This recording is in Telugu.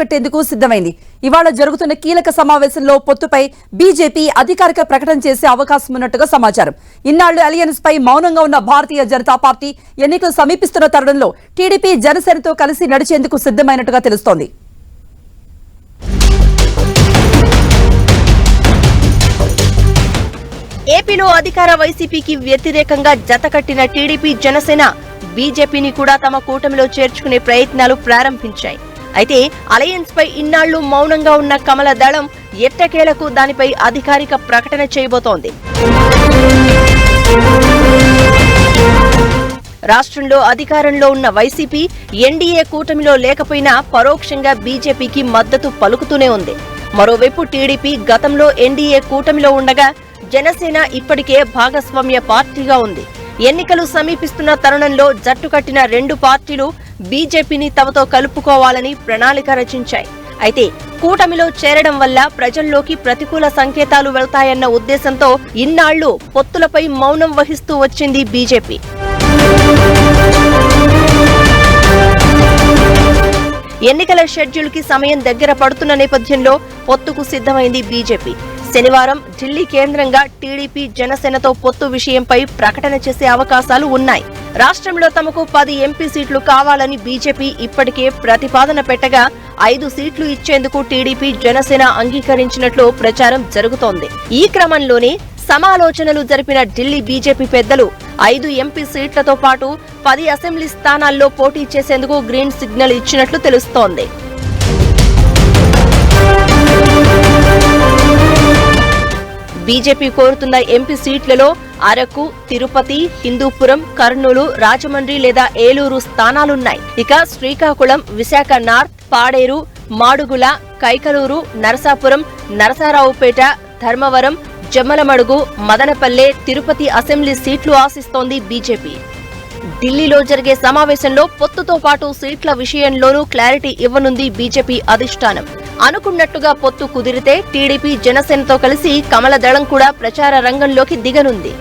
కట్టేందుకు సిద్ధమైంది. ఇవాళ జరుగుతున్న కీలక సమావేశంలో పొత్తుపై బీజేపీ అధికారిక ప్రకటన చేసే అవకాశం ఉన్నట్టుగా సమాచారం. ఇన్నాళ్లు అలయన్స్ పై మౌనంగా ఉన్న భారతీయ జనతా పార్టీ ఎన్నికలు సమీపిస్తున్న తరుణంలో టీడీపీ జనసేనతో కలిసి నడిచేందుకు సిద్ధమైనట్టుగా తెలుస్తోంది. ఏపీలో అధికార వైసీపీకి వ్యతిరేకంగా జతకట్టిన టీడీపీ జనసేన బీజేపీని కూడా తమ కూటమిలో చేర్చుకునే ప్రయత్నాలు ప్రారంభించాయి. అయితే అలయన్స్ పై ఇన్నాళ్లు మౌనంగా ఉన్న కమల దళం ఎట్టకేలకు దానిపై అధికారిక ప్రకటన చేయబోతోంది. రాష్ట్రంలో అధికారంలో ఉన్న వైసీపీ ఎన్డీఏ కూటమిలో లేకపోయినా పరోక్షంగా బీజేపీకి మద్దతు పలుకుతూనే ఉంది. మరోవైపు టీడీపీ గతంలో ఎన్డీఏ కూటమిలో ఉండగా జనసేన ఇప్పటికే భాగస్వామ్య పార్టీగా ఉంది. ఎన్నికలు సమీపిస్తున్న తరుణంలో జట్టు కట్టిన రెండు పార్టీలు బీజేపీని తమతో కలుపుకోవాలని ప్రణాళిక రచించాయి. అయితే కూటమిలో చేరడం వల్ల ప్రజల్లోకి ప్రతికూల సంకేతాలు వెళ్తాయన్న ఉద్దేశంతో ఇన్నాళ్లు పొత్తులపై మౌనం వహిస్తూ వచ్చింది బీజేపీ. ఎన్నికల షెడ్యూల్ కి సమయం దగ్గర పడుతున్న నేపథ్యంలో పొత్తుకు సిద్ధమైంది బీజేపీ. శనివారం ఢిల్లీ కేంద్రంగా టీడీపీ జనసేనతో పొత్తు విషయంపై ప్రకటన చేసే అవకాశాలు ఉన్నాయి. రాష్ట్రంలో తమకు 10 ఎంపీ సీట్లు కావాలని బీజేపీ ఇప్పటికే ప్రతిపాదన పెట్టగా 5 సీట్లు ఇచ్చేందుకు టీడీపీ జనసేన అంగీకరించినట్లు ప్రచారం జరుగుతోంది. ఈ క్రమంలోనే సమాలోచనలు జరిపిన ఢిల్లీ బీజేపీ పెద్దలు 5 ఎంపీ సీట్లతో పాటు 10 అసెంబ్లీ స్థానాల్లో పోటీ చేసేందుకు గ్రీన్ సిగ్నల్ ఇచ్చినట్లు తెలుస్తోంది. బీజేపీ కోరుతున్న ఎంపీ సీట్లలో అరకు, తిరుపతి, హిందూపురం, కర్నూలు, రాజమండ్రి లేదా ఏలూరు స్థానాలున్నాయి. ఇక శ్రీకాకుళం, విశాఖ నార్త్, పాడేరు, మాడుగుల, కైకలూరు, నరసాపురం, నరసరావుపేట, ధర్మవరం, జమ్మలమడుగు, మదనపల్లె, తిరుపతి అసెంబ్లీ సీట్లు ఆశిస్తోంది బీజేపీ. ఢిల్లీలో జరిగే సమావేశంలో పొత్తుతో పాటు సీట్ల విషయంలోనూ క్లారిటీ ఇవ్వనుంది బీజేపీ అధిష్టానం. అనుకున్నట్టుగా పొత్తు కుదిరితే టీడీపీ జనసేనతో కలిసి కమల దళం కూడా ప్రచార రంగంలోకి దిగనుంది.